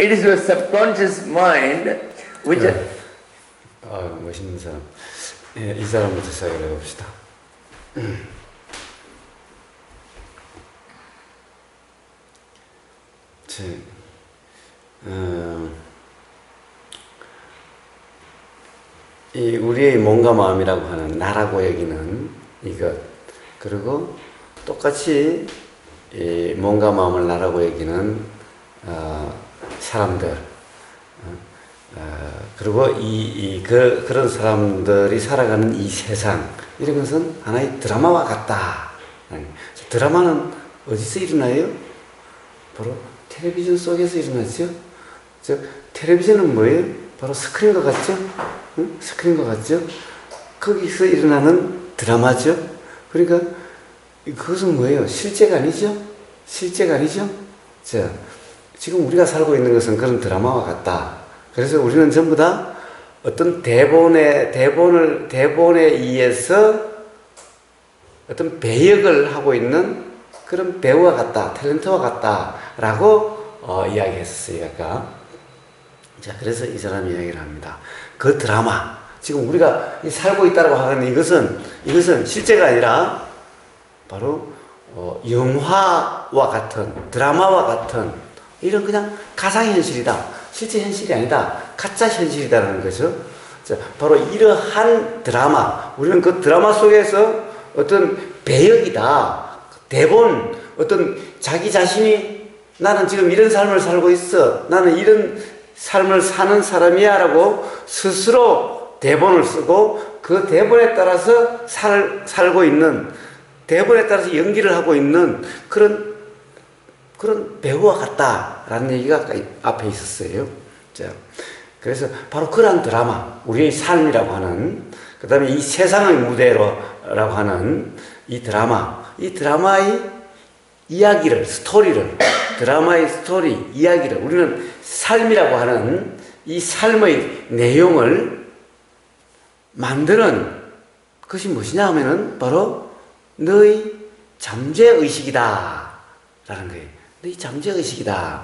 It is your subconscious mind which... 멋있는 사람. 예, 이 사람부터 시작을 해봅시다. 이 우리의 몸과 마음이라고 하는 나라고 여기는 이것, 그리고 똑같이 이 몸과 마음을 나라고 여기는 사람들, 그리고 그런 사람들이 살아가는 이 세상, 이런 것은 하나의 드라마와 같다. 드라마는 어디서 일어나요? 바로 텔레비전 속에서 일어나죠. 텔레비전은 뭐예요? 바로 스크린과 같죠? 응? 스크린과 같죠? 거기서 일어나는 드라마죠. 그러니까 그것은 뭐예요? 실제가 아니죠? 실제가 아니죠? 자, 지금 우리가 살고 있는 것은 그런 드라마와 같다. 그래서 우리는 전부 다 어떤 대본에 의해서 어떤 배역을 하고 있는 그런 배우와 같다, 탤런트와 같다라고 이야기했었어요, 아까. 자, 그래서 이 사람이 이야기를 합니다. 그 드라마, 지금 우리가 살고 있다고 하는 이것은 실제가 아니라 바로 영화와 같은, 드라마와 같은 이런 그냥 가상현실이다. 실제 현실이 아니다. 가짜 현실이다라는 거죠. 자, 바로 이러한 드라마, 우리는 그 드라마 속에서 어떤 배역이다. 대본, 어떤 자기 자신이 나는 지금 이런 삶을 살고 있어. 나는 이런 삶을 사는 사람이야 라고 스스로 대본을 쓰고 그 대본에 따라서 살고 있는, 대본에 따라서 연기를 하고 있는 그런 배우와 같다라는 얘기가 앞에 있었어요. 자, 그래서 바로 그러한 드라마, 우리의 삶이라고 하는, 그 다음에 이 세상의 무대라고 하는 이 드라마의 이야기를, 스토리를, 드라마의 스토리, 이야기를, 우리는 삶이라고 하는 이 삶의 내용을 만드는 것이 무엇이냐 하면은 바로 너의 잠재의식이다 라는 거예요. 너의 잠재의식이다.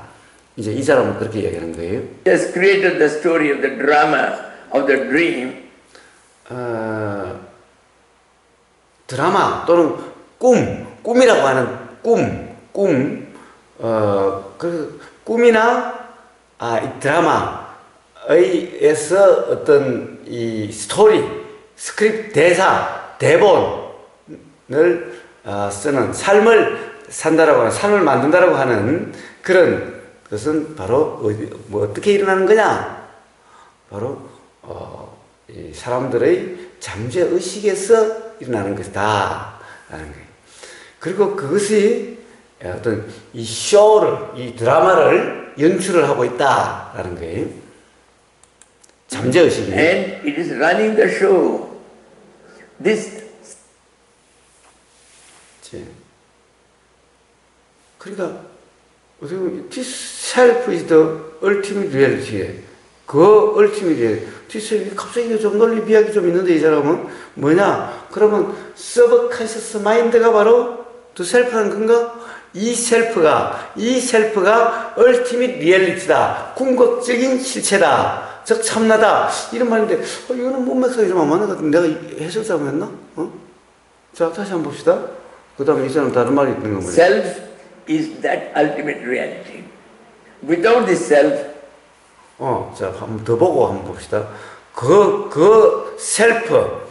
이제 이 사람은 그렇게 이야기하는 거예요. He has created the story of the drama of the dream. 드라마 또는 꿈이라고 하는 그 꿈이나 이 드라마에서 어떤 이 스토리, 스크립트, 대사, 대본을 쓰는, 삶을 산다라고 하는, 삶을 만든다라고 하는 그런 것은 바로 어떻게 일어나는 거냐? 바로 이 사람들의 잠재의식에서 일어나는 것이다 라는 거예요. 그리고 그것이 어떤 이 이 드라마를 연출을 하고 있다 라는 거예요. 잠재의식이. And it is running the show. 그러니까 this self is the ultimate reality. 그 ultimate reality. this self, 갑자기 좀 논리 비약이 좀 있는데 이 사람은 뭐냐? 그러면 subconscious mind가 바로 the self라는 건가? 이 셀프가 ultimate reality다. 궁극적인 실체다. 즉 참나다. 이런 말인데 이거는 문맥상이 좀 안 맞는 것 같은데 내가 해석 잘못했나? 자, 다시 한번 봅시다. 그 다음에 이 사람 다른 말이 있는 거 뭐냐? Self is that ultimate reality. Without the self, 자, 한번 더 보고 한번 봅시다. 셀프,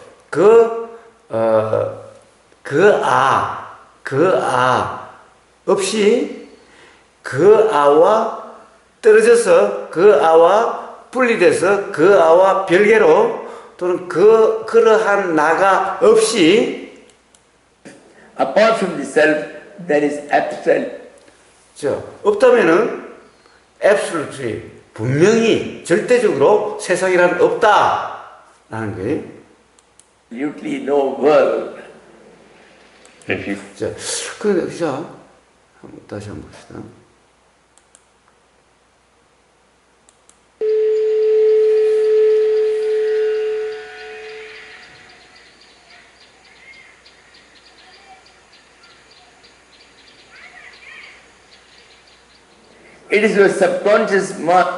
없이 그 아와 떨어져서 그 아와 분리돼서 그 아와 별개로 또는 그러한 나가 없이 apart from the self, there is absolute. 자, 없다면은 absolutely, 분명히 절대적으로 세상이란 없다라는 거예요. Absolutely no world. 자, 다시 한번 봅시다. It is your subconscious mind.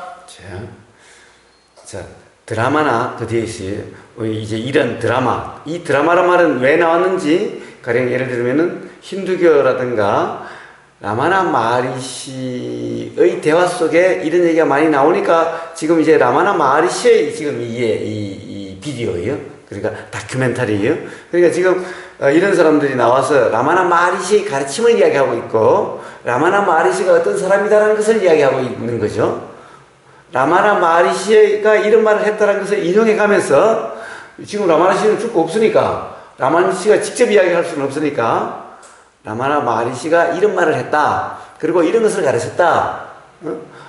자, 드라마나 그 뒤에 있어요. 이제 이런 드라마, 이 드라마란 말은 왜 나왔는지 가령 예를 들면은 힌두교라든가 라마나 마하리시의 대화 속에 이런 얘기가 많이 나오니까 지금 이제 라마나 마하리시의 지금 이 비디오예요. 그러니까 다큐멘터리예요. 그러니까 지금 이런 사람들이 나와서 라마나 마하리시의 가르침을 이야기하고 있고 라마나 마하리시가 어떤 사람이다라는 것을 이야기하고 있는 거죠. 라마나 마하리시가 이런 말을 했다는 것을 인용해 가면서 지금 라마나 씨는 죽고 없으니까 라마나 씨가 직접 이야기할 수는 없으니까 라마나 마하리시가 이런 말을 했다. 그리고 이런 것을 가르쳤다.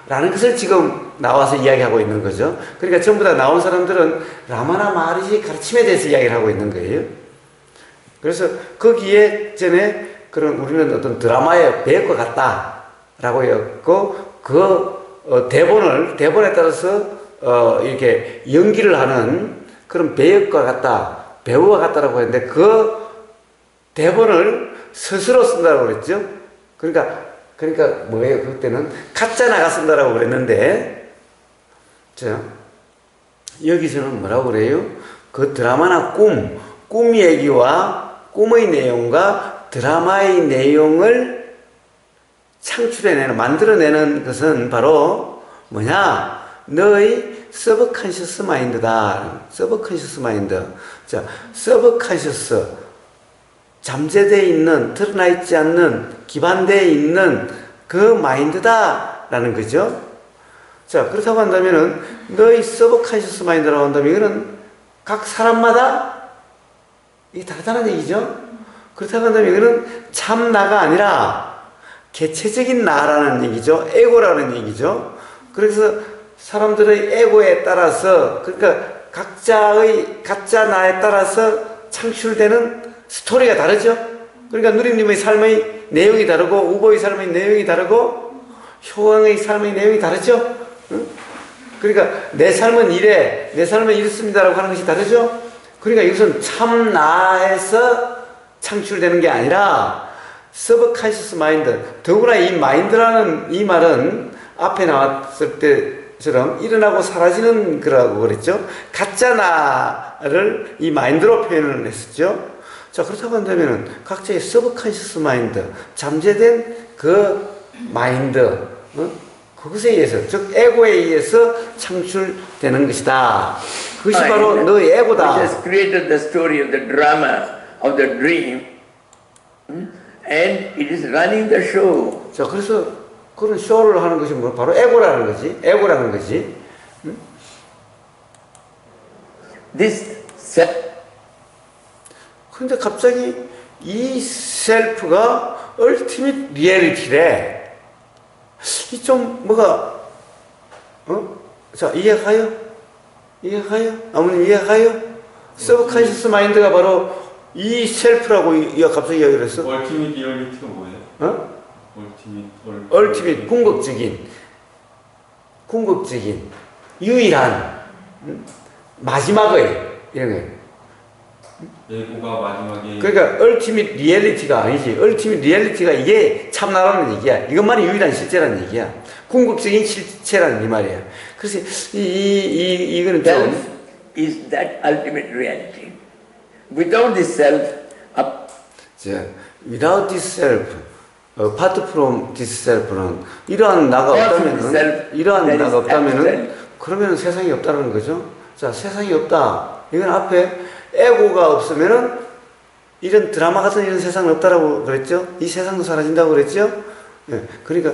라는 것을 지금 나와서 이야기하고 있는 거죠. 그러니까 전부 다 나온 사람들은 라마나 마하리시의 가르침에 대해서 이야기를 하고 있는 거예요. 그래서 거기에 전에 그런 우리는 어떤 드라마의 배역과 같다. 라고 했고, 대본에 따라서, 이렇게 연기를 하는 그런 배역과 같다. 배우와 같다라고 했는데, 그 대본을 스스로 쓴다고 그랬죠. 그러니까 뭐예요? 그때는 가짜 나가 쓴다라고 그랬는데, 여기서는 뭐라고 그래요? 그 드라마나 꿈 얘기와 꿈의 내용과 드라마의 내용을 만들어내는 것은 바로 뭐냐? 너의 서브컨셔스 마인드다. 서브컨셔스 마인드. 자, 서브컨셔스. 잠재되어 있는, 드러나 있지 않는, 기반되어 있는 그 마인드다라는 거죠. 자, 그렇다고 한다면은, 너의 서브컨셔스 마인드라고 한다면, 이거는 각 사람마다 이게 다르다는 얘기죠. 그렇다고 한다면, 이거는 참 나가 아니라 개체적인 나라는 얘기죠. 에고라는 얘기죠. 그래서 사람들의 에고에 따라서, 그러니까 각자의 가짜 나에 따라서 창출되는 스토리가 다르죠. 그러니까 누리님의 삶의 내용이 다르고 우보의 삶의 내용이 다르고 효왕의 삶의 내용이 다르죠. 그러니까 내 삶은 이래, 내 삶은 이렇습니다라고 하는 것이 다르죠. 그러니까 이것은 참 나에서 창출되는 게 아니라 서브컨셔스 마인드. 더구나 이 마인드라는 이 말은 앞에 나왔을 때처럼 일어나고 사라지는 거라고 그랬죠. 가짜 나를 이 마인드로 표현을 했었죠. 자, 그렇다고 한다면 각자의 서브컨셔스 마인드, 잠재된 그 마인드, 그것에 의해서, 즉 에고에 의해서 창출되는 것이다. 그것이 바로 너의 에고다. Which has created the story of the drama of the dream, and it is running the show. 자, 그래서 그런 쇼를 하는 것이 뭐 바로 에고라는 거지. 에고라는 거지. This self. 근데 갑자기 이 셀프가 얼티밋 리얼리티래. 이 좀 뭐가 자, 이해가요? 아버님 이해가요? 서브컨셔스 마인드가 바로 이 셀프라고 갑자기 이야기를 했어. 얼티밋 리얼리티가 뭐예요? 얼티밋 궁극적인 유일한 마지막의 이런 거. 에고가 마지막에. 그러니까 얼티밋 리얼리티가 아니지. 얼티밋 리얼리티가 이게 참나라는 얘기야. 이것만이 유일한 실제라는 얘기야. 궁극적인 실체라는 이 말이야. 그래서 이거는 좀 Self is that ultimate reality. Without this self, without this self, apart from this self는 이러한 나가 없다면은 그러면 세상이 없다는 거죠. 자, 세상이 없다. 이건 앞에 에고가 없으면은 이런 드라마 같은 이런 세상은 없다라고 그랬죠. 이 세상도 사라진다고 그랬죠. 예, 그러니까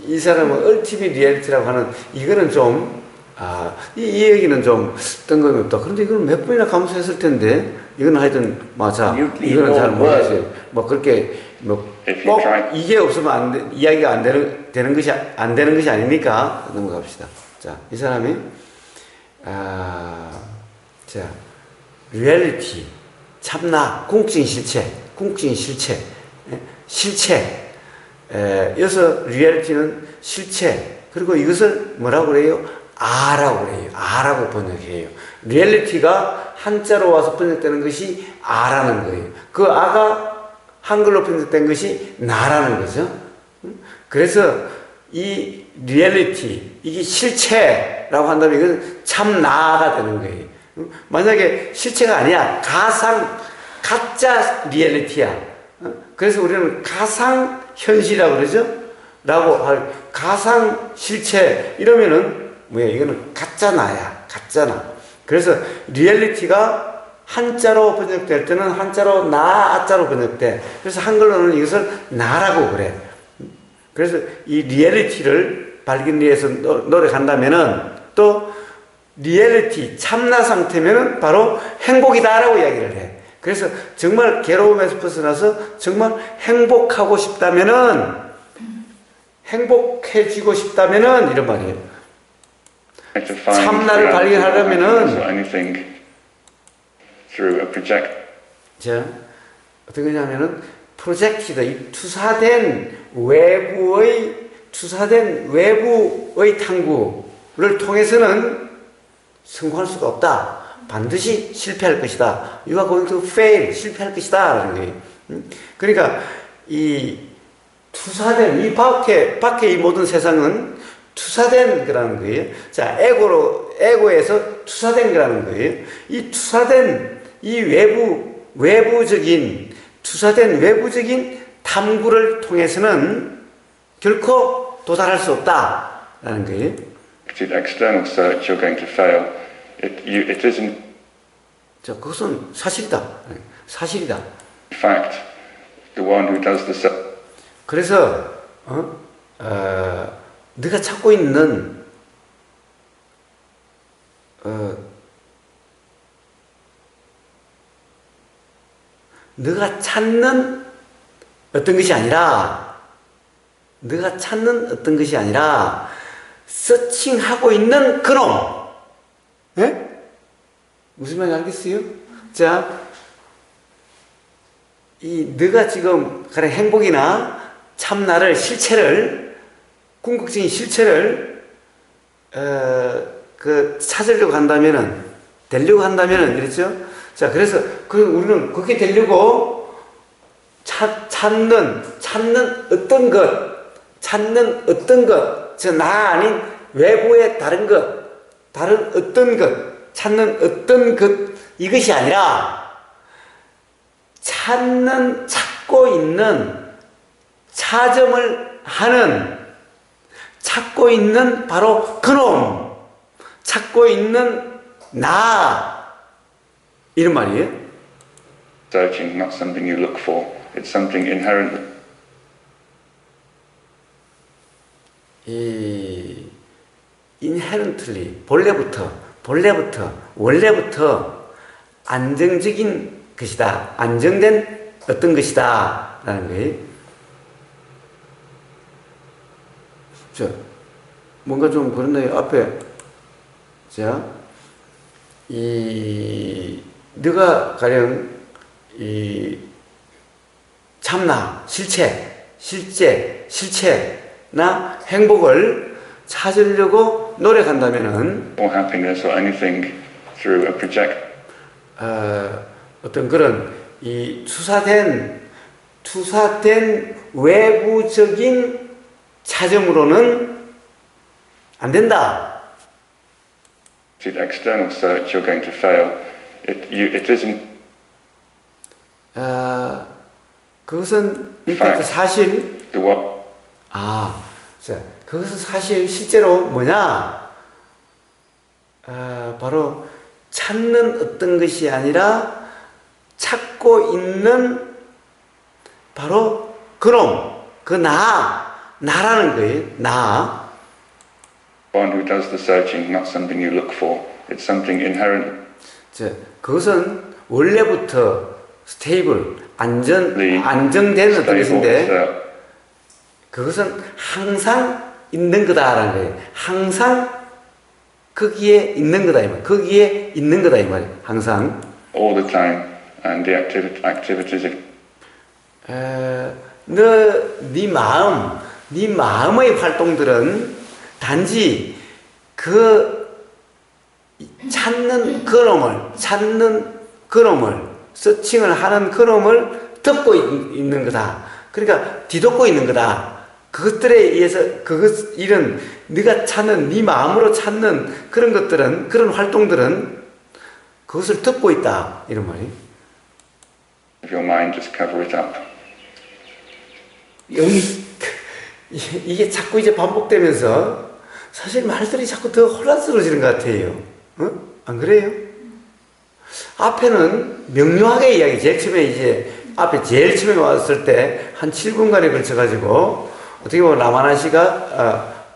이 사람은 얼티밋 리얼리티라고 하는 이거는 좀 이 얘기는 좀 뜬금이 없다. 그런데 이건 몇 번이나 감수했을 텐데 이건 하여튼 맞아. 이거는 잘 모르겠어요. 뭐 그렇게 뭐 꼭 이게 없으면 이야기가 안 되는 것이 아니니까 넘어갑시다. 자, 이 사람이 리얼리티, 참나, 궁극적인 실체. 여기서 리얼리티는 실체. 그리고 이것을 뭐라고 그래요? 아라고 그래요. 아라고 번역해요. 리얼리티가 한자로 와서 번역되는 것이 아라는 거예요. 그 아가 한글로 번역된 것이 나라는 거죠. 그래서 이 리얼리티, 이게 실체라고 한다면 이건 참 나가 되는 거예요. 만약에 실체가 아니야, 가짜 리얼리티야. 그래서 우리는 가상 현실이라고 그러죠? 라고 할 가상 실체 이러면은 뭐야, 이거는 가짜 나야, 가짜 나. 그래서 리얼리티가 한자로 번역될 때는 한자로 나자로 번역돼. 그래서 한글로는 이것을 나라고 그래. 그래서 이 리얼리티를 발견하기 위해서 노력한다면은 또 리얼리티, 참나 상태면은 바로 행복이다라고 이야기를 해. 그래서 정말 괴로움에서 벗어나서 정말 행복하고 싶다면은, 행복해지고 싶다면은 이런 말이에요. 참나를 발견하려면은 자, 어떤 거냐면은 프로젝티드, 이 투사된 외부의 탐구를 통해서는 성공할 수가 없다. 반드시 실패할 것이다. You are going to fail. 실패할 것이다. 라는 거예요. 그러니까 이 투사된, 이 밖에 이 모든 세상은 투사된 거라는 거예요. 자, 에고에서 투사된 거라는 거예요. 이 투사된, 이 외부적인 탐구를 통해서는 결코 도달할 수 없다라는 거예요. External search, you're going to fail. It isn't. 자, 그것은 사실이다. 사실이다. In fact, the one who does the search. 그래서 네가 찾고 있는 네가 찾는 어떤 것이 아니라 서칭하고 있는 그놈. 예? 무슨 말인지 알겠어요? 자, 이 네가 지금 가령 행복이나 참나를, 실체를, 궁극적인 실체를 찾으려고 한다면은, 되려고 한다면은, 그렇죠? 자, 그래서 우리는 그렇게 되려고 찾는 어떤 것, 저 나 아닌 외부의 다른 어떤 것, 찾는 어떤 것, 이것이 아니라 찾고 있는, 차점을 하는, 찾고 있는 바로 그놈, 찾고 있는 나, 이런 말이에요. Searching, not something you look for. It's something inherent. 이 inherently, 원래부터 안정적인 것이다. 안정된 어떤 것이다. 라는 거예요. 자, 뭔가 좀 그렇네요. 앞에. 자, 네가 가령 참나, 실체나 행복을 찾으려고 노력한다면은 Or happiness or anything through a project. 어떤 그런 이 투사된 외부적인 차점으로는 안 된다. External search, you're going to fail. It isn't. 그것은 일단 사실. The what? 자, 그것은 사실 실제로 뭐냐? 바로 찾는 어떤 것이 아니라 찾고 있는 바로 그놈, 나라는 거예요. 나. One who does the searching, not something you look for. It's something inherent. 자, 그것은 원래부터 스테이블, 안정된 어떤 것인데 그것은 항상 있는 거다라는 거예요. 항상 거기에 있는 거다 이 말. 거기에 있는 거다 이 말이에요. 항상. All the time, and the activities. 네 마음의 활동들은 단지 찾는 그놈을 서칭을 하는 그놈을 덮고 있는 거다. 그러니까 뒤덮고 있는 거다. 그것들에 의해서 이런 네가 찾는 네 마음으로 찾는 그런 것들은 그런 활동들은 그것을 덮고 있다 이런 말이. If your mind just cover it up. 이게 자꾸 이제 반복되면서 사실 말들이 자꾸 더 혼란스러워지는 것 같아요. 안 그래요? 앞에는 명료하게 이야기, 제일 처음에 이제 앞에 제일 처음에 왔을 때 한 7분간에 걸쳐가지고 어떻게 보면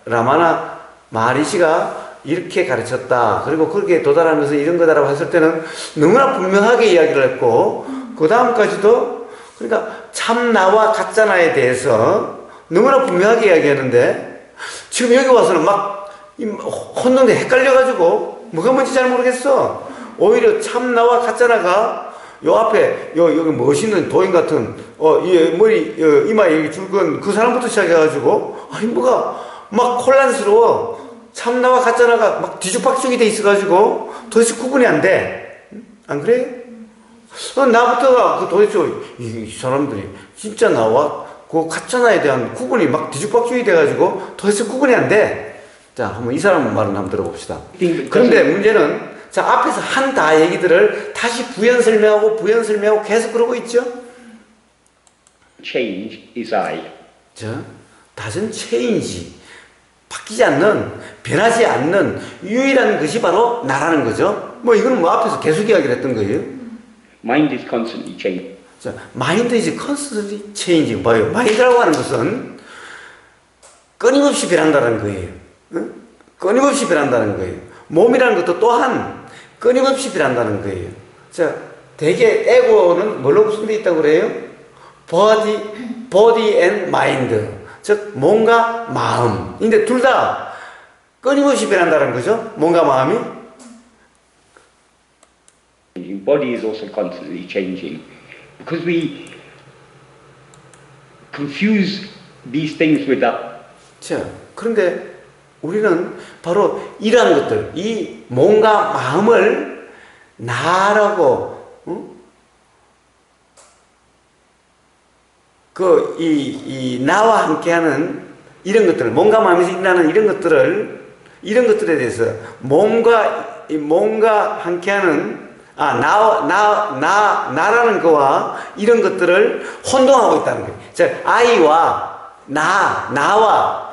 라마나 마하리시가 이렇게 가르쳤다. 그리고 그렇게 도달하면서 이런 거다라고 했을 때는 너무나 분명하게 이야기를 했고, 그 다음까지도 그러니까 참나와 가짜나에 대해서 너무나 분명하게 이야기했는데, 지금 여기 와서는 막 혼돈돼 헷갈려가지고 뭐가 뭔지 잘 모르겠어. 오히려 참나와 가짜나가 요 앞에 여기 멋있는 도인 같은 이 머리 이마에 여기 줄건 그 사람부터 시작해가지고 아니 뭐가 막 혼란스러워. 참나와 가짜나가 막 뒤죽박죽이 돼 있어가지고 도대체 구분이 안 돼. 안 그래요? 나부터가 도대체 이 사람들이 진짜 나와 그 가짜나에 대한 구분이 막 뒤죽박죽이 돼가지고 도대체 구분이 안 돼. 자, 한번 이 사람 말을 한번 들어봅시다. 그런데 문제는 자, 앞에서 한 다 얘기들을 다시 부연 설명하고 계속 그러고 있죠? Change is I. 자, doesn't change. 바뀌지 않는, 변하지 않는 유일한 것이 바로 나라는 거죠. 뭐 이거는 뭐 앞에서 계속 이야기를 했던 거예요. Mind is constantly changing. 자, mind is constantly changing. 뭐예요? 마인드라고 하는 것은 끊임없이 변한다는 거예요. 응? 끊임없이 변한다는 거예요. 몸이라는 것도 또한 끊임없이 변한다는 거예요. 자, 대개 에고는 뭘로 구성되어 있다고 그래요? body and mind. 즉, 몸과 마음. 근데 둘 다 끊임없이 변한다는 거죠? 몸과 마음이. Body is also constantly changing. Because we confuse these things with that. 자, 그런데 우리는 바로 이러한 것들, 이 몸과 마음을 나라고, 나와 함께하는 이런 것들, 몸과 마음에서 일어나는 이런 것들에 대해서 몸과 함께하는, 나라는 거와 이런 것들을 혼동하고 있다는 거예요. 즉, 아이와 나와,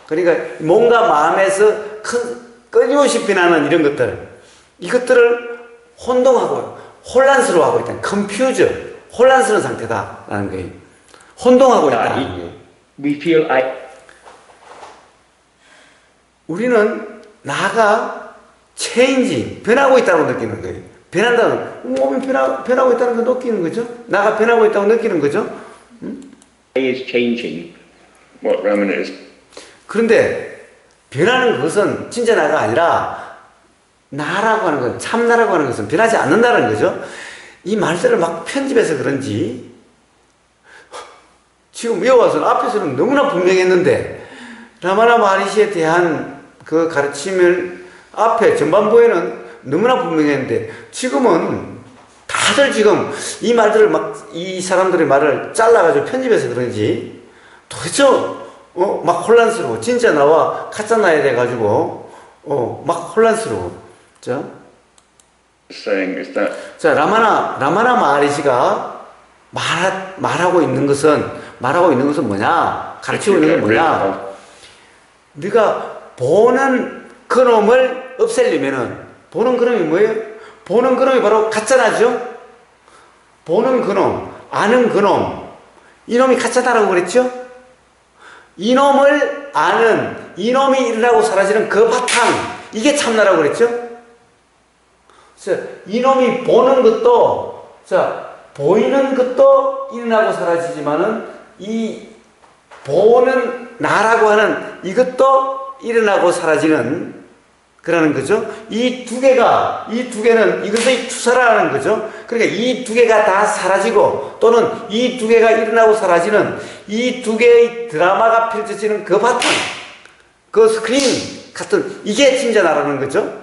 그러니까 몸과 마음에서 끊임없이 변하는 이런 것들, 이것들을 혼동하고 혼란스러워하고 있다. confuse, 혼란스러운 상태다라는 거예요. 혼동하고 있다는 거예요. We feel 우리는 나가 change, 변하고 있다고 느끼는 거예요. 변한다는, 몸이 변하고 있다는 걸 느끼는 거죠. 나가 변하고 있다고 느끼는 거죠. I is changing. What Raman is 그런데 변하는 것은 진짜 나가 아니라 나라고 하는 건, 참나라고 하는 것은 변하지 않는다는 거죠. 이 말들을 막 편집해서 그런지 지금 외워와서는 앞에서는 너무나 분명했는데 라마나 마하리시에 대한 그 가르침을 앞에 전반부에는 너무나 분명했는데 지금은 다들 지금 이 말들을 막 이 사람들의 말을 잘라가지고 편집해서 그런지 도대체 막 혼란스러워. 진짜 나와 가짜 나야 돼가지고 막 혼란스러워. 자, saying is that 자 라마나 마하리시가 말하고 있는 것은 뭐냐? 가르치고 있는 건 뭐냐? 네가 보는 그놈을 없애려면은 보는 그놈이 뭐예요? 보는 그놈이 바로 가짜나죠? 보는 그놈, 아는 그놈, 이놈이 가짜다라고 그랬죠? 이놈을 아는, 이놈이 일어나고 사라지는 그 바탕, 이게 참나라고 그랬죠? 자, 이놈이 보는 것도, 자, 보이는 것도 일어나고 사라지지만은, 이 보는 나라고 하는 이것도 일어나고 사라지는, 그러는 거죠. 이 두 개는 이것의 투사라는 거죠. 그러니까 이 두 개가 다 사라지고 또는 이 두 개가 일어나고 사라지는 이 두 개의 드라마가 펼쳐지는 그 바탕, 그 스크린 같은 이게 진짜 나라는 거죠.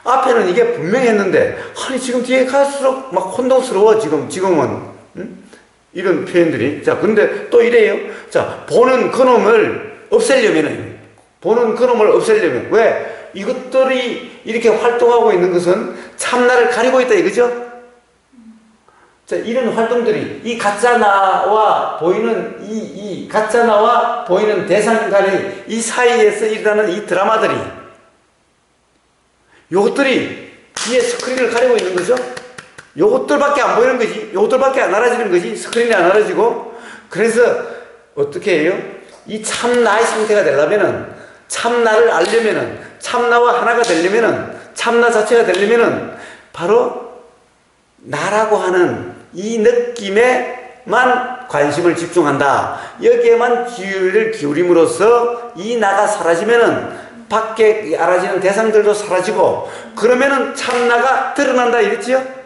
앞에는 이게 분명했는데 아니 지금 뒤에 갈수록 막 혼동스러워 지금은. 이런 표현들이. 자, 근데 또 이래요. 자, 보는 그놈을 없애려면은, 보는 그놈을 없애려면, 왜? 이것들이 이렇게 활동하고 있는 것은 참나를 가리고 있다 이거죠? 자, 이런 활동들이, 이 가짜나와 보이는, 이 가짜나와 보이는 대상 간의 이 사이에서 일어나는 이 드라마들이, 요것들이 뒤에 스크린을 가리고 있는 거죠? 요것들밖에 안 보이는 거지. 요것들밖에 안 알아지는 거지. 스크린이 안 알아지고. 그래서 어떻게 해요? 이 참나의 상태가 되려면은, 참나를 알려면은, 참나와 하나가 되려면은, 참나 자체가 되려면은 바로 나라고 하는 이 느낌에만 관심을 집중한다. 여기에만 주의를 기울임으로써 이 나가 사라지면은 밖에 알아지는 대상들도 사라지고, 그러면은 참나가 드러난다 이랬지요?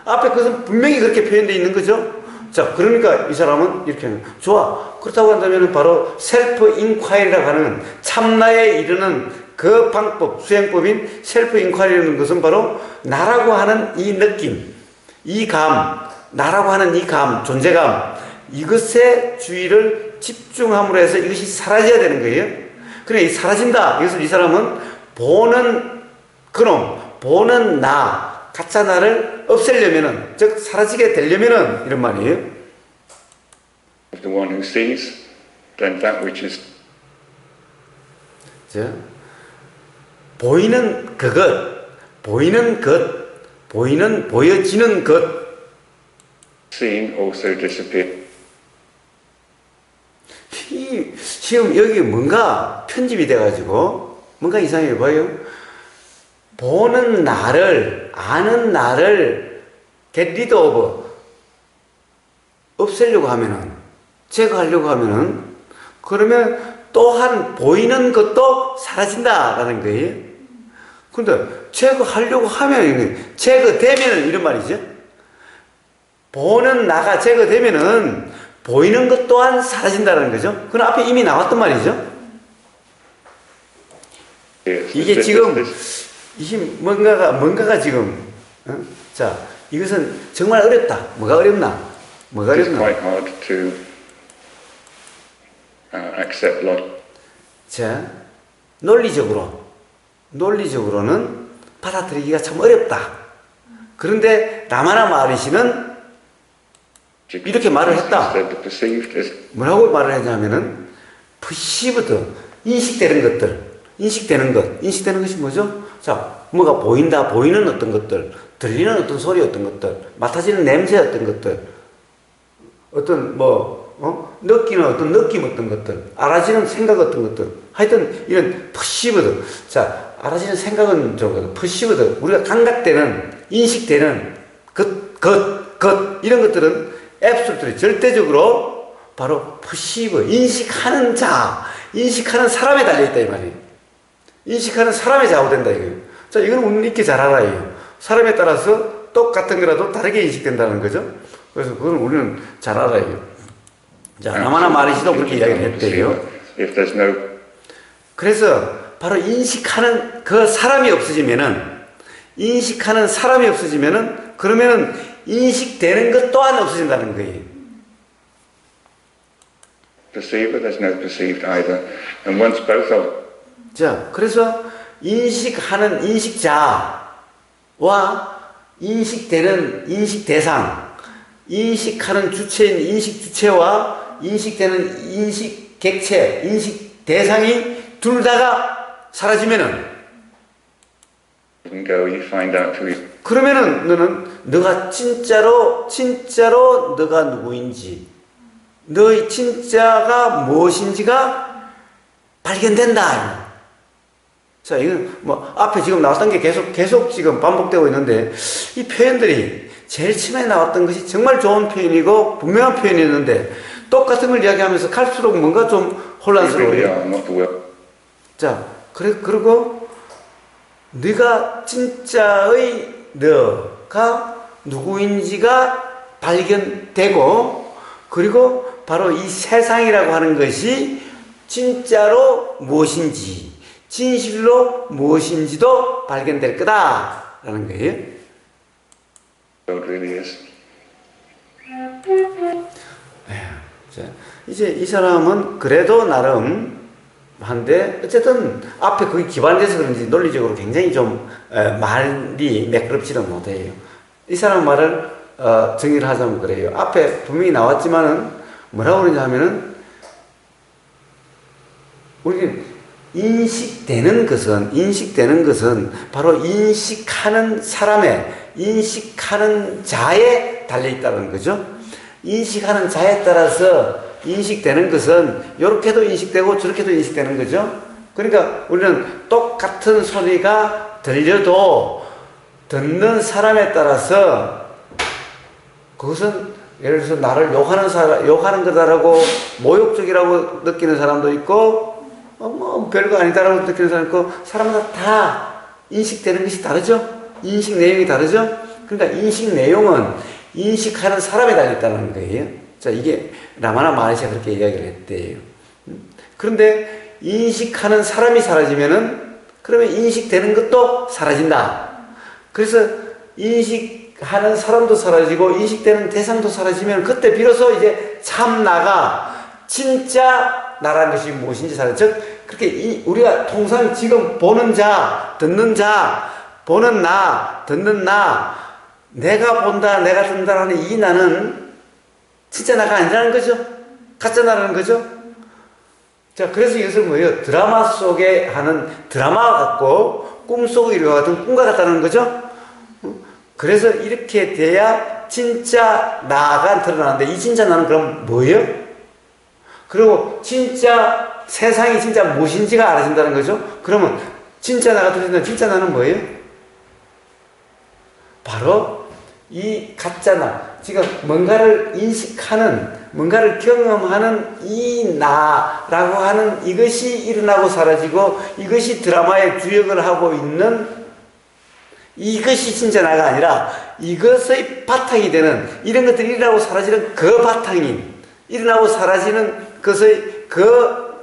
앞에 그것은 분명히 그렇게 표현되어 있는 거죠. 자, 그러니까 이 사람은 이렇게 하는, 좋아. 그렇다고 한다면 바로 셀프 인콰이리라고 하는 참나에 이르는 그 방법, 수행법인 셀프 인콰이리라는 것은 바로 나라고 하는 이 느낌, 이 감, 나라고 하는 이 감, 존재감, 이것에 주의를 집중함으로 해서 이것이 사라져야 되는 거예요. 그래, 이 사라진다. 그래서 이 사람은 보는 그놈, 보는 나, 가짜 나를 없애려면은, 즉 사라지게 되려면은 이런 말이에요. Of the one who sees, then that which is 자, 보이는 그것, 보이는 것, 보여지는 것, seen also disappears. 지금 여기 뭔가 편집이 돼가지고 뭔가 이상해 보여요. 보는 나를, 아는 나를 get rid of, 없애려고 하면은, 제거하려고 하면은, 그러면 또한 보이는 것도 사라진다라는 거예요. 근데 제거하려고 하면, 제거되면은 이런 말이죠. 보는 나가 제거되면은 보이는 것 또한 사라진다는 거죠. 그건 앞에 이미 나왔던 말이죠. 이게 지금 뭔가가 지금, 자, 이것은 정말 어렵다. 뭐가 어렵나? 뭐가 It's 어렵나? quite hard to accept logic. 자, 논리적으로는 받아들이기가 참 어렵다. 그런데 라마나 마하리시는 이렇게 말을 했다. The perceived is 뭐라고 말을 했냐면은 perceived, 인식되는 것이 뭐죠? 자, 뭐가 보인다, 보이는 어떤 것들, 들리는 어떤 소리 어떤 것들, 맡아지는 냄새 어떤 것들, 어떤 느끼는 어떤 느낌 어떤 것들, 알아지는 생각 어떤 것들, 하여튼 이런 perceived. 자, 알아지는 생각은 저거 perceived, 우리가 감각되는, 인식되는 것 이런 것들은 absolutely 절대적으로 바로 perceive, 인식하는 자, 인식하는 사람에 달려있다 이 말이에요. 인식하는 사람에 좌우된다 이거예요. 자, 이건 우리는 있게 잘 알아요. 사람에 따라서 똑같은 거라도 다르게 인식된다는 거죠. 그래서 그건 우리는 잘 알아요. 자, 라마나 마하리시도 그렇게 이야기를 했대요. If there's no 그래서 바로 인식하는 그 사람이 없어지면은, 그러면은 인식되는 것 또한 없어진다는 거예요. perceiver, there's no perceived either. And once both are 자, 그래서 인식하는 인식자와 인식되는 인식 대상, 인식하는 주체인 인식 주체와 인식되는 인식 객체, 인식 대상이 둘 다가 사라지면은, go, you find out who you 그러면은 너는 너가 진짜로 너가 누구인지, 너의 진짜가 무엇인지가 발견된다. 자, 이건 뭐 앞에 지금 나왔던 게 계속 지금 반복되고 있는데, 이 표현들이 제일 처음에 나왔던 것이 정말 좋은 표현이고 분명한 표현이었는데, 똑같은 걸 이야기하면서 갈수록 뭔가 좀 really 혼란스러워요. are, not the world. 자, 그리고 네가 진짜의 너가 누구인지가 발견되고, 그리고 바로 이 세상이라고 하는 것이 진짜로 무엇인지, 진실로 무엇인지도 발견될 거다라는 거예요. The world really is. 자, 이제 이 사람은 그래도 나름 한데 어쨌든 앞에 그게 기반돼서 그런지 논리적으로 굉장히 좀 말이 매끄럽지는 못해요. 이 사람 말을 정의를 하자면 그래요. 앞에 분명히 나왔지만은 뭐라고 그러냐면은 우리는 인식되는 것은 바로 인식하는 사람의, 인식하는 자에 달려있다는 거죠. 인식하는 자에 따라서 인식되는 것은 이렇게도 인식되고 저렇게도 인식되는 거죠. 그러니까 우리는 똑같은 소리가 들려도 듣는 사람에 따라서 그것은 예를 들어서 나를 욕하는 거다라고 모욕적이라고 느끼는 사람도 있고 뭐 별거 아니다라고 느끼는 사람도 있고 사람마다 다 인식되는 것이 다르죠. 인식 내용이 다르죠. 그러니까 인식 내용은 인식하는 사람에 달렸다는 거예요. 자, 이게 라마나 마하리시가 그렇게 이야기를 했대요. 그런데 인식하는 사람이 사라지면은 그러면 인식되는 것도 사라진다. 그래서 인식하는 사람도 사라지고 인식되는 대상도 사라지면 그때 비로소 이제 참 나가 진짜 나라는 것이 무엇인지 즉 그렇게 우리가 통상 지금 보는 자, 듣는 자, 보는 나, 듣는 나, 내가 본다, 내가 듣는다라는 이 나는 진짜 나가 아니라는 거죠. 가짜 나라는 거죠. 자, 그래서 이것을 뭐예요? 드라마 속에 하는 드라마와 같고 꿈속의 일과 같은 꿈과 같다는 거죠. 그래서 이렇게 돼야 진짜 나가 드러나는데 이 진짜 나는 그럼 뭐예요? 그리고 진짜 세상이 진짜 무엇인지가 알아진다는 거죠. 그러면 진짜 나가 드러난다. 진짜 나는 뭐예요? 바로 이 가짜 나, 지금 뭔가를 인식하는, 뭔가를 경험하는 이 나라고 하는 이것이 일어나고 사라지고 이것이 드라마의 주역을 하고 있는 이것이 진짜 나가 아니라 이것의 바탕이 되는 이런 것들이 일어나고 사라지는 그 바탕인, 일어나고 사라지는 것의 그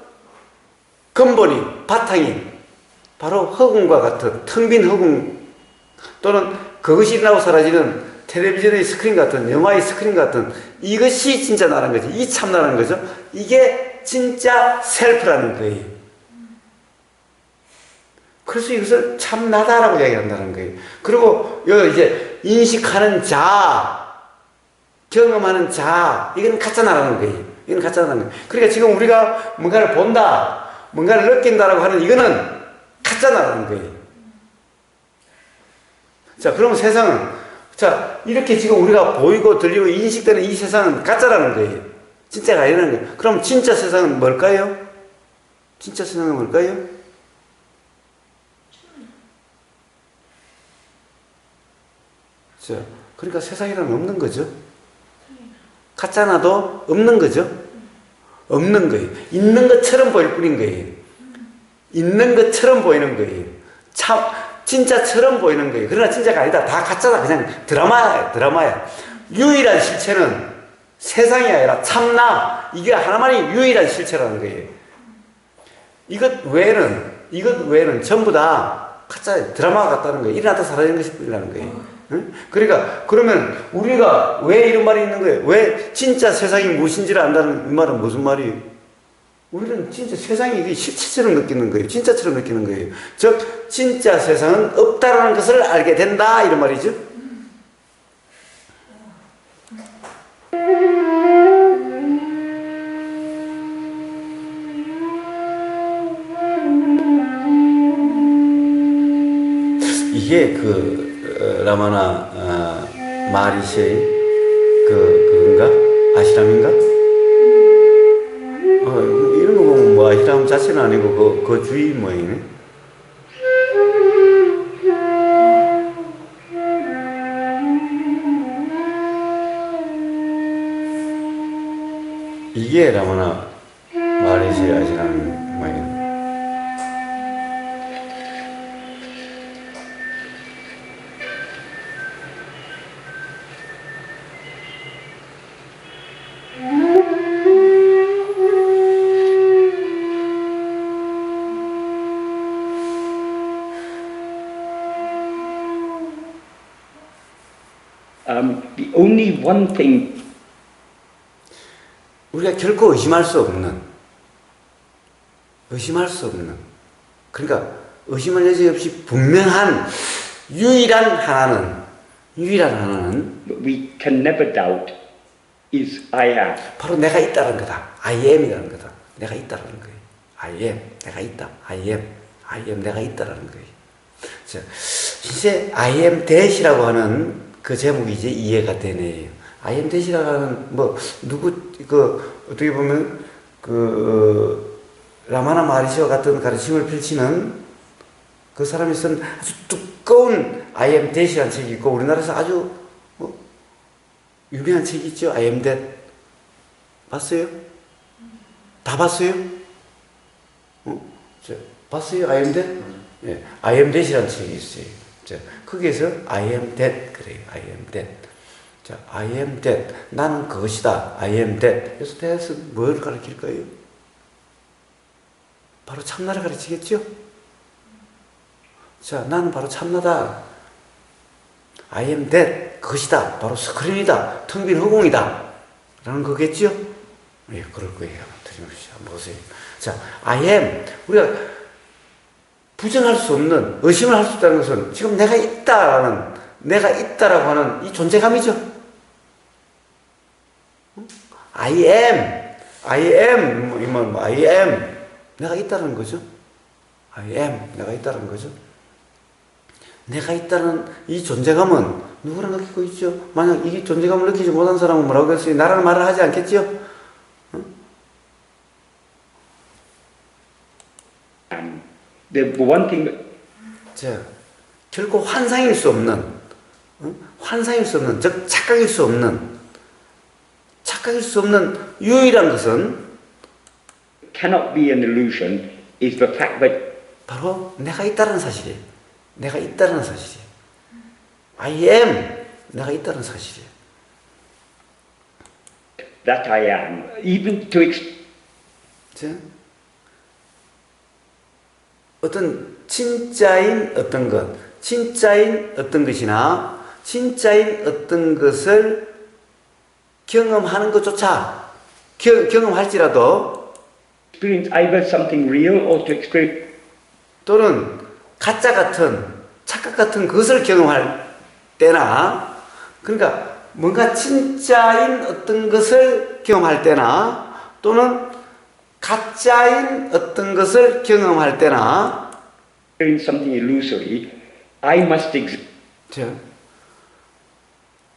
근본이, 바탕인 바로 흑운과 같은 텅 빈 흑운 또는 그것이 일어나고 사라지는 텔레비전의 스크린 같은, 영화의 스크린 같은 이것이 진짜 나라는 거죠. 이 참나라는 거죠. 이게 진짜 셀프라는 거예요. 그래서 이것을 참나다라고 이야기한다는 거예요. 그리고 이제 인식하는 자, 경험하는 자, 이건 가짜나라는 거예요. 이건 가짜나라는 거예요. 그러니까 지금 우리가 뭔가를 본다, 뭔가를 느낀다라고 하는 이거는 가짜나라는 거예요. 자, 그러면 세상은 자, 이렇게 지금 우리가 보이고 들리고 인식되는 이 세상은 가짜라는 거예요. 진짜가 아니라는 거예요. 그럼 진짜 세상은 뭘까요? 진짜 세상은 뭘까요? 자, 그러니까 세상이란 없는 거죠. 가짜나도 없는 거죠. 없는 거예요. 있는 것처럼 보일 뿐인 거예요. 있는 것처럼 보이는 거예요. 진짜처럼 보이는 거예요. 그러나 진짜가 아니다. 다 가짜다. 그냥 드라마야. 유일한 실체는 세상이 아니라 참나. 이게 하나만이 유일한 실체라는 거예요. 이것 외에는 전부 다 가짜 드라마가 같다는 거예요. 일어났다 사라지는 것이 뿐이라는 거예요. 응? 그러니까 그러면 우리가 왜 이런 말이 있는 거예요? 왜 진짜 세상이 무엇인지를 안다는 이 말은 무슨 말이에요? 우리는 진짜 세상이 이게 실체처럼 느끼는 거예요. 진짜처럼 느끼는 거예요. 즉 진짜 세상은 없다라는 것을 알게 된다 이런 말이죠. 이게 라마나 마하리시의 그건가? 아시람인가? 이런 거 보면 뭐 아시람 자체는 아니고 그 주의 모양이네. 이게 라마나 마하리시의 아시람 모양이네. The only one thing 우리가 결코 의심할 수 없는, 그러니까 의심할 여지 없이 분명한 유일한 하나는 But we can never doubt is I am. 바로 내가 있다는 거다. I am이라는 거다. 내가 있다라는 거예요. I am, 내가 있다. I am, 내가 있다라는 거예요. 자, 이제 I am that이라고 하는 그 제목이 이제 이해가 되네요. I am that이라고 하는 어떻게 보면 라마나 마하리시와 같은 가르침을 펼치는 그 사람이 쓴 아주 두꺼운 I am that이라는 책이 있고, 우리나라에서 아주 유명한 책이 있죠. I am that. 봤어요? 다 봤어요? 봤어요? I am that? 예, I am that이라는 책이 있어요. 자, 거기에서 I am that 그래요. I am that. 자, I am that. 나는 그것이다. I am that. 그래서 that은 뭘 가르칠까요? 바로 참나를 가르치겠죠? 자, 나는 바로 참나다. I am that. 그것이다. 바로 스크린이다. 텅 빈 허공이다. 라는 거겠죠? 예, 그럴 거예요. 드셔보시죠. 한번 보세요. 자, I am. 우리가 부정할 수 없는, 의심을 할 수 없다는 것은 지금 내가 있다라고 하는 이 존재감이죠. I am. I am. 내가 있다는 거죠. I am. 내가 있다는 거죠. 내가 있다는 이 존재감은 누구나 느끼고 있죠. 만약 이 존재감을 느끼지 못한 사람은 뭐라고 했어요? 나라는 말을 하지 않겠죠? The one thing. 자, 결코 환상일 수 없는, 즉 착각일 수 없는 유일한 것은 cannot be an illusion is the fact that 바로 내가 있다는 사실이에요. I am. 내가 있다는 사실이에요. that I am. Even to 자, 어떤 진짜인 어떤 것이나 진짜인 어떤 것을 경험하는 것조차 경험할지라도 experience either something real or to experience 또는 가짜 같은 착각 같은 것을 경험할 때나, 그러니까 뭔가 진짜인 어떤 것을 경험할 때나 또는 가짜인 어떤 것을 경험할 때나 something illusory, I must exist.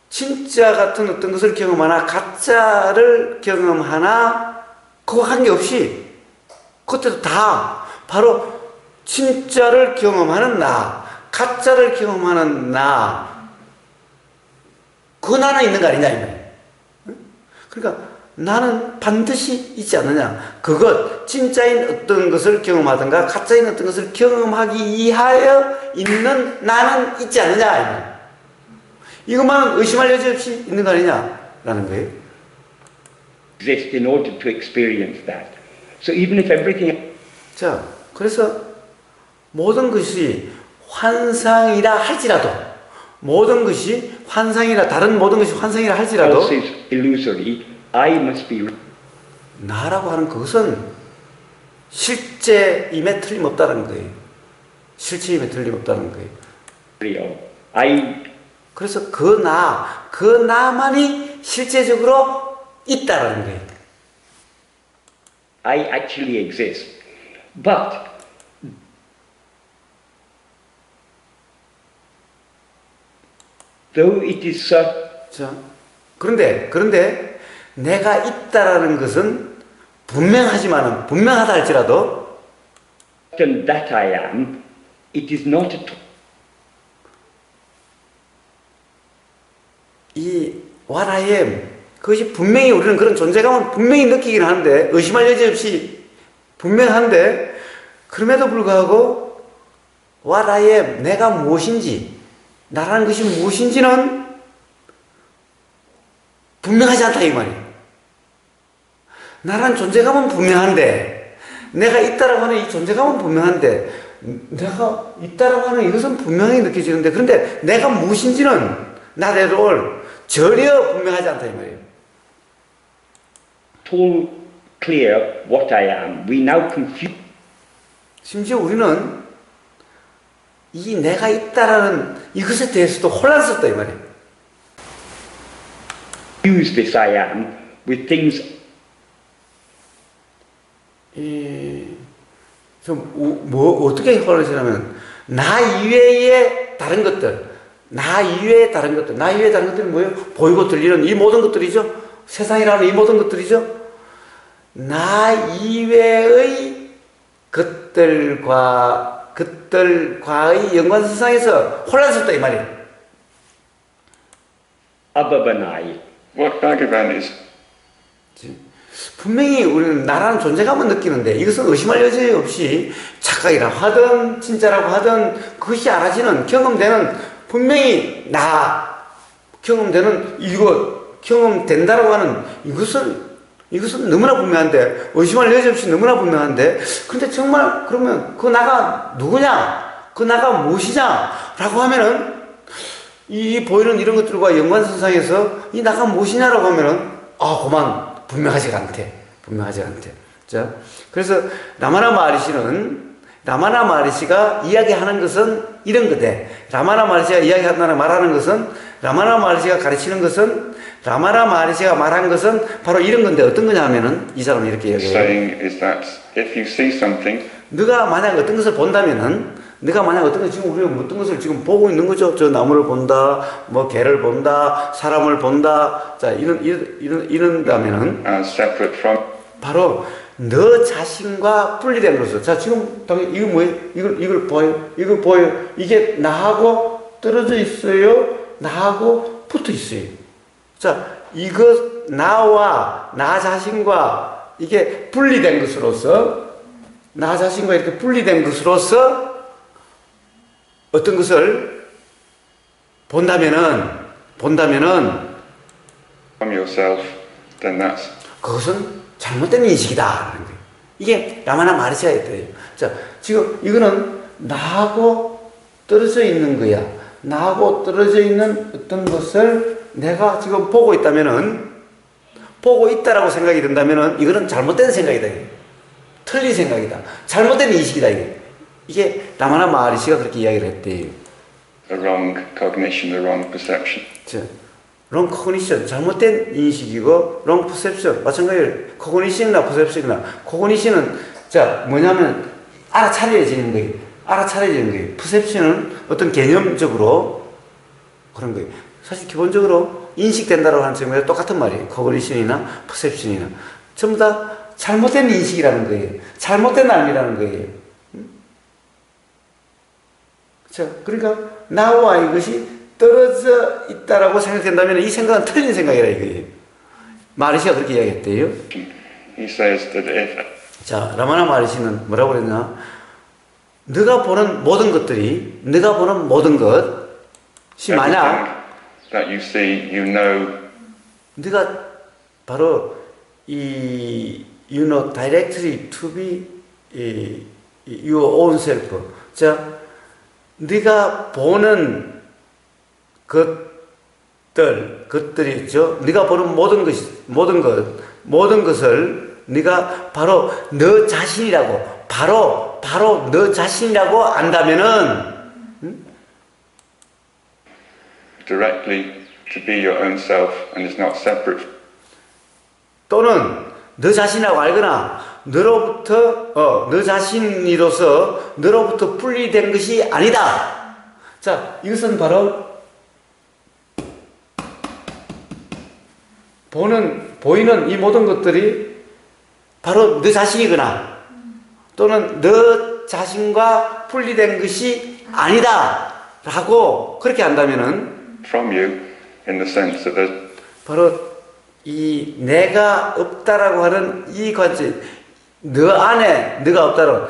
진짜 같은 어떤 것을 경험하나 가짜를 경험하나 그거 관계없이 그때도 다 바로 진짜를 경험하는 나, 가짜를 경험하는 나, 그 나는 있는 거 아니냐 이 말이에요. 그러니까 나는 반드시 있지 않느냐. 그것, 진짜인 어떤 것을 경험하든가 가짜인 어떤 것을 경험하기 위하여 있는 나는 있지 않느냐. 이것만 의심할 여지 없이 있는 거 아니냐라는 거예요. Exist in order to experience that. So even if everything. 자, 그래서 모든 것이 환상이라 할지라도, 다른 모든 것이 환상이라 할지라도 else is illusory, I must be 나라고 하는 그것은 실제임에 틀림없다는 거예요. real. 그래서 그 나만이 실제적으로 있다라는 거예요. I actually exist. But though it is such. 자, 그런데 내가 있다라는 것은 분명하다 할지라도 that I am, it is not at all. 이 what I am, 그것이 분명히 우리는 그런 존재감을 분명히 느끼긴 하는데, 의심할 여지 없이 분명한데, 그럼에도 불구하고 what I am, 내가 무엇인지, 나라는 것이 무엇인지는 분명하지 않다 이 말이에요. 나라는 존재감은 분명한데, 내가 있다라고 하는 이 존재감은 분명한데, 내가 있다라고 하는 이것은 분명히 느껴지는데, 그런데 내가 무엇인지는 not at all, 전혀 분명하지 않다 이 말이에요. told clear what I am. We now confuse 심지어 우리는 이 내가 있다라는 이것에 대해서도 혼란스럽다 이 말이에요. this I am with things 어떻게 혼란스러우면 나 이외의 다른 것들, 나 이외의 다른 것들, 나 이외의 다른 것들이 뭐예요? 보이고 들리는 이 모든 것들이죠. 세상이라는 이 모든 것들이죠. 나 이외의 그들과의 연관선상에서 혼란스럽다 이 말이에요. other than I. What Bhagavan is 분명히 우리는 나라는 존재감은 느끼는데 이것은 의심할 여지 없이 착각이라고 하든 진짜라고 하든 그것이 알아지는 경험되는 분명히 나 경험되는 이것 경험된다라고 하는 이것은 너무나 분명한데 의심할 여지 없이 너무나 분명한데 근데 정말 그러면 그 나가 누구냐 그 나가 무엇이냐 라고 하면은 이 보이는 이런 것들과 연관선상에서 이 나가 무엇이냐라고 하면은 그만 분명하지가 않대. 자, 그래서 라마나 마하리시가 이야기하는 것은 이런 거대. 라마나 마하리시가 말하는 것은 라마나 마하리시가 가르치는 것은 라마나 마하리시가 말한 것은 바로 이런 건데 어떤 거냐 하면은 이 사람은 이렇게 이야기해요. saying is that if you see something, 네가 만약 어떤 것을 본다면은 네가 만약 어떤 것 지금 우리가 어떤 것을 지금 보고 있는 거죠. 저 나무를 본다, 뭐 개를 본다, 사람을 본다. 자 이런다면은 separate from 바로 너 자신과 분리된 것으로. 자 지금 당연히 이거 뭐예요? 이걸 보여? 이거 보여? 이게 나하고 떨어져 있어요? 나하고 붙어 있어요. 자 이것 나와 나 자신과 이게 분리된 것으로서 나 자신과 이렇게 분리된 것으로서 어떤 것을 본다면은 from yourself, then that's 그것은 잘못된 인식이다. 이게 라마나 마하리시가 했대요. 자, 지금 이거는 나하고 떨어져 있는 거야. 나하고 떨어져 있는 어떤 것을 내가 지금 보고 있다면은 보고 있다라고 생각이 든다면은 이거는 잘못된 생각이다. 틀린 생각이다. 잘못된 인식이다. 이게 라마나 마하리시가 그렇게 이야기를 했대요. a wrong cognition, a wrong perception. 롱 코그니션, 잘못된 인식이고 롱 퍼셉션, 마찬가지로 코그니션이나 퍼셉션이나 코그니션은 자 뭐냐면 알아차려지는 거예요. 퍼셉션은 어떤 개념적으로 그런 거예요. 사실 기본적으로 인식된다라고 하는 측면에서 똑같은 말이에요. 코그니션이나 퍼셉션이나 전부 다 잘못된 인식이라는 거예요. 잘못된 알미라는 거예요. 자, 그러니까 나와 이것이 떨어져 있다라고 생각된다면 이 생각은 틀린 생각이라 이거예요. 마하리시가 그렇게 이야기했대요. He says that if 자, 라마나 마하리시는 뭐라고 그랬냐? 네가 보는 모든 것이 만약 that you see, you know, 네가 바로 you know directly to be your own self. 자, 네가 보는 것들이 있죠. 네가 보는 모든 것을 네가 바로 너 자신이라고 바로 너 자신이라고 안다면은 directly to be your own self and is not separate. 또는 너 자신이라고 알거나 너 자신이로서 너로부터 분리된 것이 아니다. 자, 이것은 바로 보이는 이 모든 것들이 바로 너 자신이거나 또는 너 자신과 분리된 것이 아니다. 라고 그렇게 한다면은 From you in the sense that there's 바로 이 내가 없다라고 하는 이 관점, 너 안에 너가 없다라고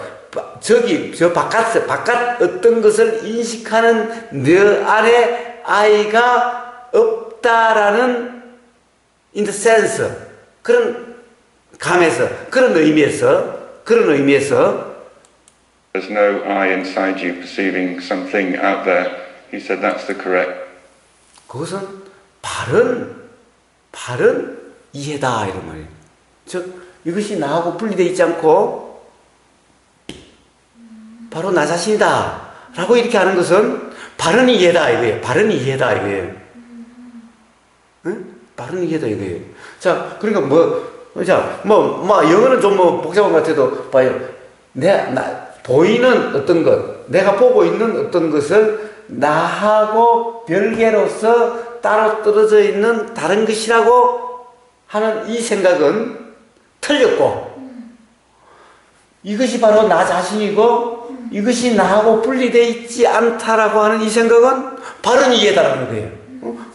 저 바깥 어떤 것을 인식하는 너 안에 아이가 없다라는 in the sense 그런 감에서 그런 의미에서 there's no I inside you perceiving something out there. He said that's the correct. 그것은 바른 이해다 이런 말이에요. 즉 이것이 나하고 분리되어 있지 않고 바로 나 자신이다 라고 이렇게 하는 것은 바른 이해다 이거예요. 바른 이해다 이거예요. 응? 바른 이해다 이거예요. 자, 그러니까 영어는 좀 복잡한 것 같아도 봐요. 보이는 어떤 것, 내가 보고 있는 어떤 것을 나하고 별개로서 따로 떨어져 있는 다른 것이라고 하는 이 생각은 틀렸고, 이것이 바로 나 자신이고 이것이 나하고 분리되어 있지 않다라고 하는 이 생각은 바른 이해다라는 거예요.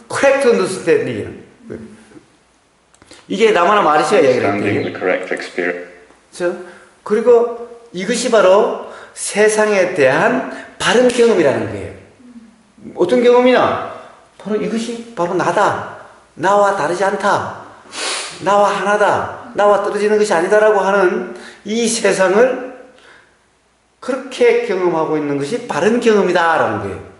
correct understanding. 이게 라마나 마르시가 얘기를 Understanding the 했대요. correct experience. 그리고 이것이 바로 세상에 대한 바른 경험이라는 거예요. 어떤 경험이냐? 바로 이것이 바로 나다. 나와 다르지 않다. 나와 하나다. 나와 떨어지는 것이 아니다라고 하는 이 세상을 그렇게 경험하고 있는 것이 바른 경험이다라는 거예요.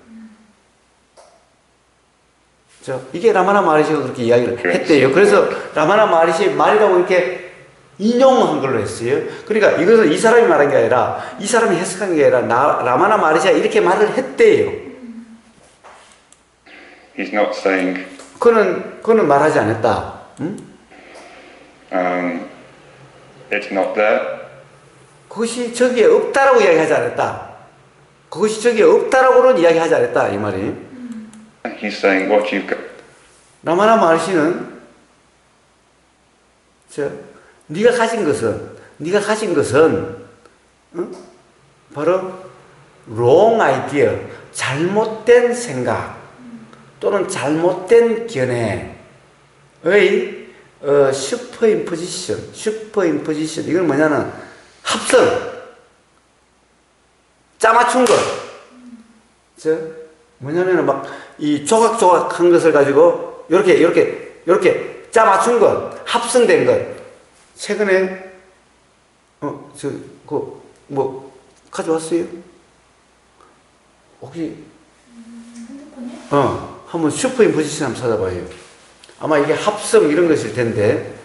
이게 라마나 마르시가 그렇게 이야기를 했대요. 그래서 라마나 마르시의 말이라고 이렇게 인용한 걸로 했어요. 그러니까 이것은 이 사람이 말한 게 아니라 이 사람이 해석한 게 아니라 라마나 마르시가 이렇게 말을 했대요. He's not saying 그는 말하지 않았다. 응? it's not there. 그것이 저기에 없다라고 이야기하지 않았다. 그것이 저기에 없다라고는 이야기하지 않았다 이 말이. He's saying what you've got. 라마나 마르시는 네가 가진 것은 응? 바로 wrong idea, 잘못된 생각 또는 잘못된 견해의 슈퍼임포지션 이건 뭐냐면 합성, 짜맞춘 것. 뭐냐면은 막 이 조각조각한 것을 가지고 이렇게 짜맞춘 것, 합성된 것. 최근에 가져왔어요? 혹시 한번 슈퍼임포지션 한번 찾아봐요. 아마 이게 합성 이런 것일 텐데,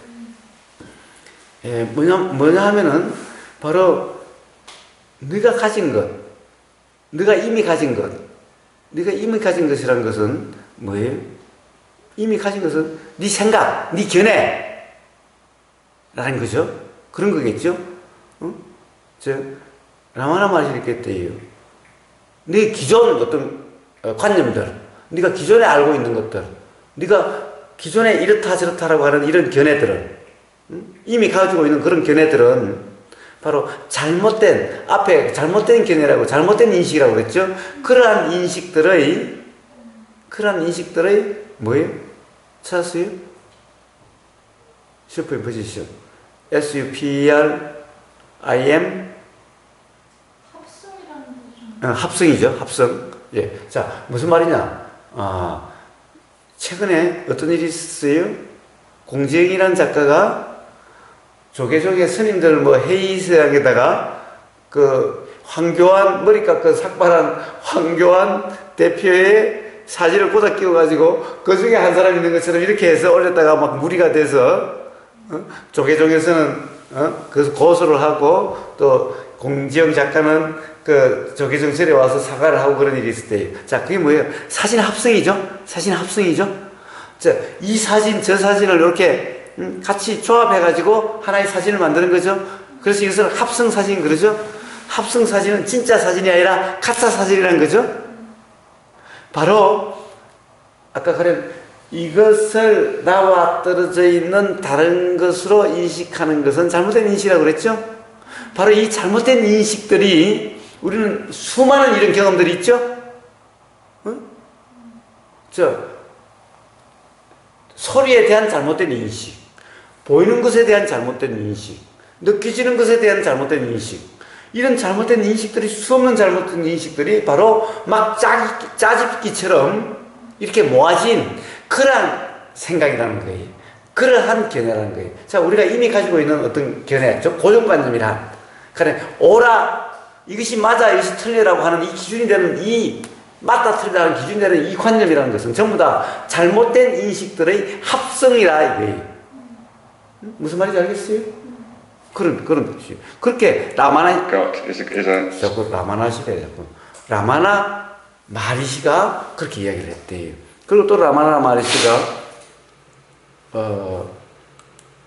뭐냐 하면은 바로 네가 가진 것, 네가 이미 가진 것이라는 것은 뭐예요? 이미 가진 것은 네 생각, 네 견해라는 거죠. 그런 거겠죠. 라마나 마르시 이렇게 했대요. 네 기존 어떤 관념들, 네가 기존에 알고 있는 것들, 네가 기존에 이렇다 저렇다라고 하는 이런 견해들은 이미 가지고 있는 그런 견해들은 바로 잘못된 견해라고 잘못된 인식이라고 그랬죠. 그러한 인식들의 뭐예요? 찾았어요? 슈퍼임포지션. SUPERIM 합성이죠. 합성. 예. 자, 무슨 말이냐? 최근에 어떤 일이 있었어요? 공지영이라는 작가가 조계종의 스님들 회의실에다가 황교안 머리 깎아 삭발한 황교안 대표의 사진을 꽂아 끼워가지고 그 중에 한 사람 있는 것처럼 이렇게 해서 올렸다가 막 무리가 돼서 조계종에서는 그래서 고소를 하고 또 공지영 작가는 조계종 절에 와서 사과를 하고 그런 일이 있을 때예요. 자, 그게 뭐예요? 사진 합성이죠. 자, 이 사진 저 사진을 이렇게 같이 조합해가지고 하나의 사진을 만드는 거죠. 그래서 이것을 합성 사진 그러죠. 합성 사진은 진짜 사진이 아니라 가짜 사진이라는 거죠. 바로 아까 그런 이것을 나와 떨어져 있는 다른 것으로 인식하는 것은 잘못된 인식이라고 그랬죠. 바로 이 잘못된 인식들이 우리는 수많은 이런 경험들이 있죠. 소리에 대한 잘못된 인식, 보이는 것에 대한 잘못된 인식, 느껴지는 것에 대한 잘못된 인식, 이런 잘못된 인식들이 수없는 잘못된 인식들이 바로 막 짜집기처럼 이렇게 모아진 그러한 생각이라는 거예요. 그러한 견해라는 거예요. 자, 우리가 이미 가지고 있는 어떤 견해, 고정관념이란, 그래, 오라, 이것이 맞아, 이것이 틀리라고 하는 이 기준이 되는 이 맞다 틀리다는 기준이 되는 이 관념이라는 것은 전부 다 잘못된 인식들의 합성이라 이거예요. 무슨 말인지 알겠어요? 그런 뜻이에요. 그렇게 라마나 got is a 자꾸 라마나 시대 자꾸 라마나 마리시가 그렇게 이야기를 했대요. 그리고 또 라마나 마리시가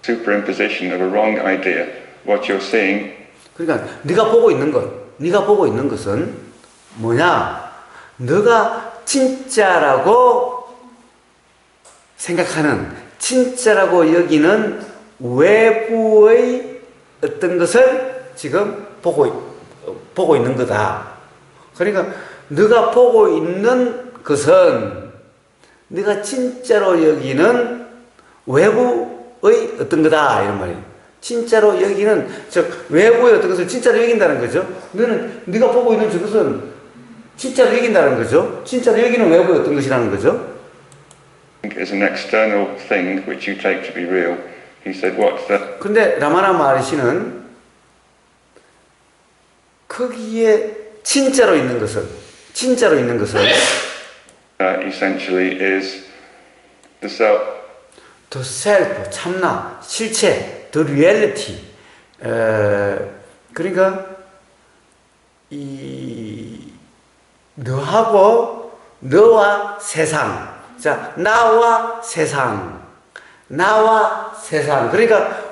superimposition of a wrong idea. What you're seeing 그러니까 네가 보고 있는 것은 뭐냐? 너가 진짜라고 생각하는, 진짜라고 여기는 외부의 어떤 것을 지금 보고 있는 거다. 그러니까 네가 보고 있는 것은 네가 진짜로 여기는 외부의 어떤 거다 이런 말이에요. 진짜로 여기는 즉 외부의 어떤 것을 진짜로 여긴다는 거죠. 너는 네가 보고 있는 저것은 진짜로 여긴다는 거죠. 진짜로 여기는 외부의 어떤 것이라는 거죠. is an external thing which you take to be real. He said, what's the 근데 라마나 마르시는 거기에 진짜로 있는 것은 essentially is the self. the self, 참나, 실체, the reality. 그러니까 이 너하고 너와 세상. 자, 나와 세상. 그러니까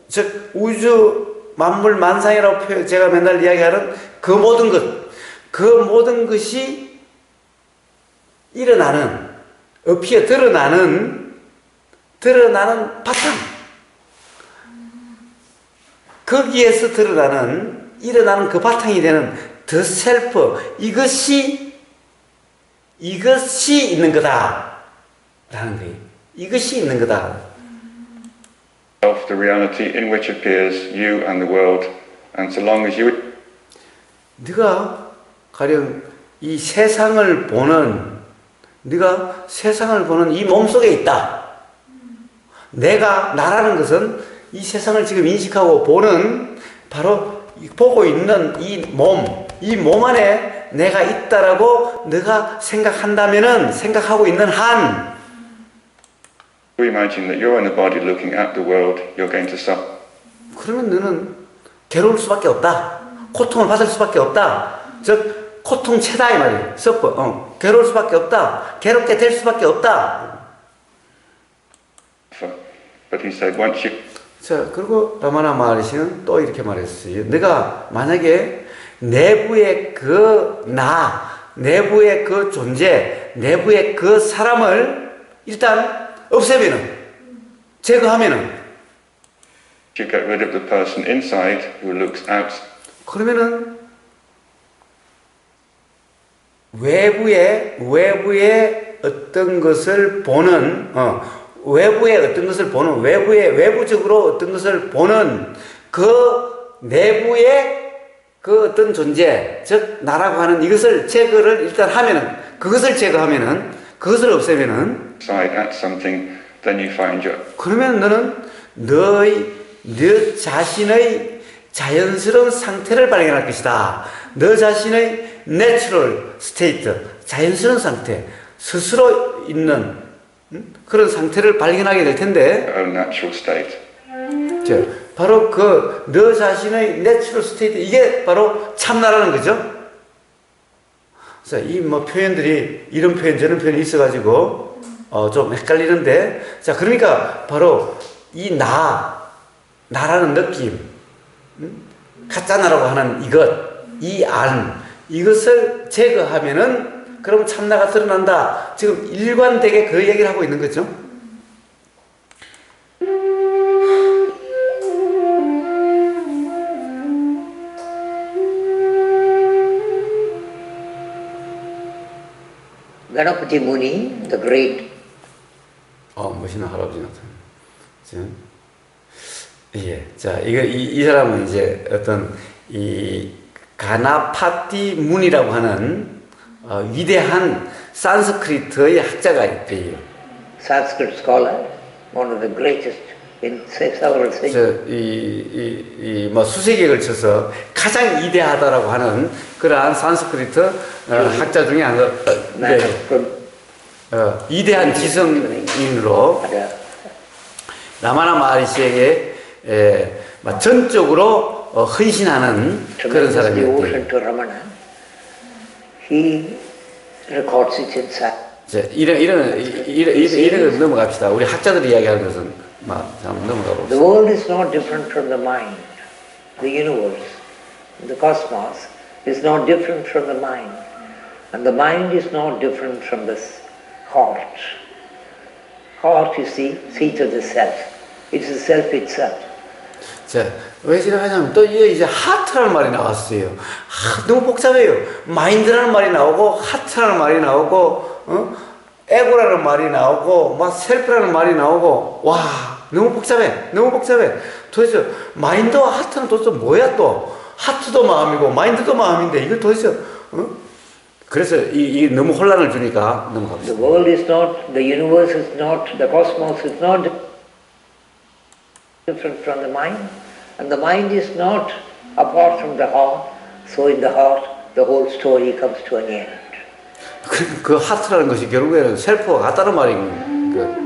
즉 우주 만물 만상이라고 제가 맨날 이야기하는 그 모든 것이 일어나는 드러나는 바탕. 거기에서 일어나는 그 바탕이 되는 the self. 이것이 있는 거다. 라는 거예요. 이것이 있는 거다. Self, the reality in which appears you and the world, and so long as you 네가 가령 이 세상을 보는 이 몸속에 있다. 나라는 것은 이 세상을 지금 인식하고 보는 바로 보고 있는 이 몸 안에 내가 있다라고 네가 생각하고 있는 한 you imagine that you're in a body looking at the world, you're going to suffer. 그러면 너는 괴로울 수밖에 없다. 고통을 받을 수밖에 없다. 즉 고통체다 이 말이에요. 서퍼. 괴로울 수밖에 없다. 괴롭게 될 수밖에 없다. But he said, once you 자, 그리고 라마나 마하리시는 또 이렇게 말했어요. 내가 만약에 내부의 그 내부의 그 존재, 내부의 그 사람을 일단 제거하면은 you get rid of the person inside who looks out. 그러면은 외부의 어떤 것을 보는 외부적으로 어떤 것을 보는 그 내부의 그 어떤 존재, 즉 나라고 하는 이것을 제거를 일단 하면은 그것을 없애면은 Side at something, then you find your 그러면 너는 너 자신의 자연스러운 상태를 발견할 것이다. 너 자신의 natural state, 자연스러운 상태, 스스로 있는 그런 상태를 발견하게 될 텐데, own natural state. 바로 너 자신의 natural state, 이게 바로 참나라는 거죠. 자, 이 표현들이 이런 표현 저런 표현이 있어가지고 좀 헷갈리는데, 자, 그러니까 바로 이 나라는 느낌, 가짜나라고 하는 이것을 제거하면은 그럼 참나가 드러난다. 지금 일관되게 그 얘기를 하고 있는 거죠. Ganapati Muni, the great. 멋있는 할아버지 나타나. 예, 자, 이 사람은 이제 어떤 이 가나파티 문이라고 하는 위대한 산스크리트의 학자가 있대요. Sanskrit scholar, one of the greatest in several centuries. 수세기에 걸쳐서 가장 위대하다라고 하는 그러한 산스크리트 학자 중에 하나. 위대한 지성인으로 라마나 마하리시에게 막 전적으로 헌신하는 그런 Tremendous 사람이었대요. devotion to Ramana. He records it inside. 이런 거 넘어갑시다. 우리 학자들이 이야기하는 것은 막 한번 넘어가 봅시다. The world is not different from the mind. The universe, the cosmos, is not different from the mind. And the mind is not different from the heart. Heart is the seat of the self. It's the self itself. 자, 왜 지나가냐면 또 이제 하트라는 말이 나왔어요. 너무 복잡해요. 마인드라는 말이 나오고 하트라는 말이 나오고 에고라는 말이 나오고 막 셀프라는 말이 나오고 와 너무 복잡해. 너무 복잡해. 도대체 마인드와 하트는 도대체 뭐야 또? 하트도 마음이고 마인드도 마음인데 이걸 도대체 그래서 이 너무 혼란을 주니까 넘어갑시다. The world is not, the universe is not, the cosmos is not different from the mind. And the mind is not apart from the heart. So in the heart, the whole story comes to an end. 그 하트라는 것이 결국에는 셀프와 같다는 말인 거예요.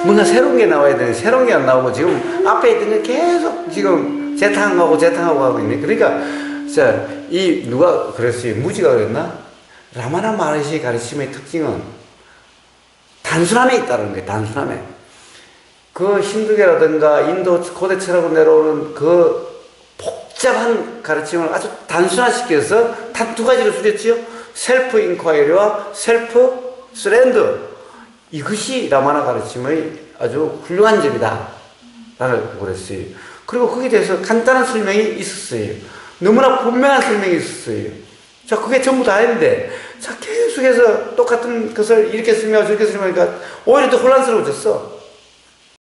뭔가 새로운 게 나와야 되는데 새로운 게 안 나오고 지금 앞에 있던 게 계속 지금 재탕하고 하고 있네. 그러니까 자, 이 누가 그랬어요? 무지가 그랬나? 라마나 마하리시 가르침의 특징은 단순함에 있다는 거예요. 단순함에. 그 힌두교라든가 인도 고대 철학으로 내려오는 그 복잡한 가르침을 아주 단순화시켜서 단 두 가지로 줄였지요. 셀프 인콰이리와 셀프 서렌더. 이것이 라마나 가르침의 아주 훌륭한 점이다 라고 그랬어요. 그리고 거기에 대해서 간단한 설명이 있었어요. 너무나 분명한 설명이 있었어요. 자, 그게 전부 다인데, 자, 계속해서 똑같은 것을 이렇게 설명하고 저렇게 설명하니까 오히려 더 혼란스러워졌어.